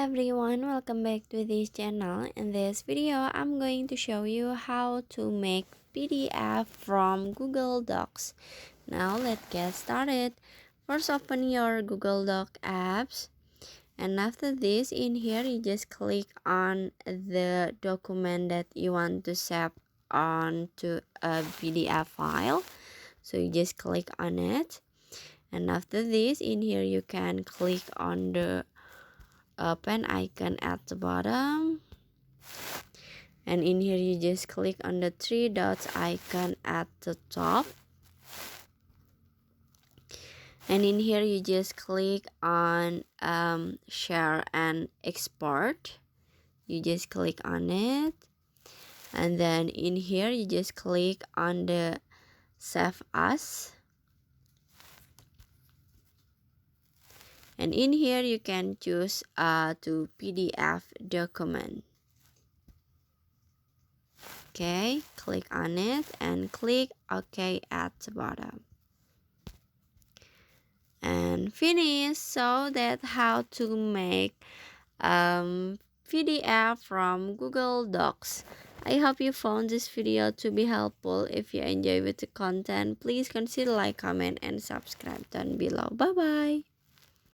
everyone, welcome back to this channel. In this video, I'm going to show you how to make PDF from Google Docs. Now let's get started. First, open your Google Doc apps, and after this, in here you just click on the document that you want to save onto a PDF file. So you just click on it, and after this, in here you can click on the pen icon at the bottom, and in here you just click on the three dots icon at the top, and in here you just click on share and export. You just click on it, and then in here you just click on the save as, and in here you can choose to PDF document. Okay, click on it and click OK at the bottom, and finish. So that's how to make PDF from Google Docs. I hope you found this video to be helpful. If you enjoy with the content, please consider like, comment, and subscribe down below. Bye bye.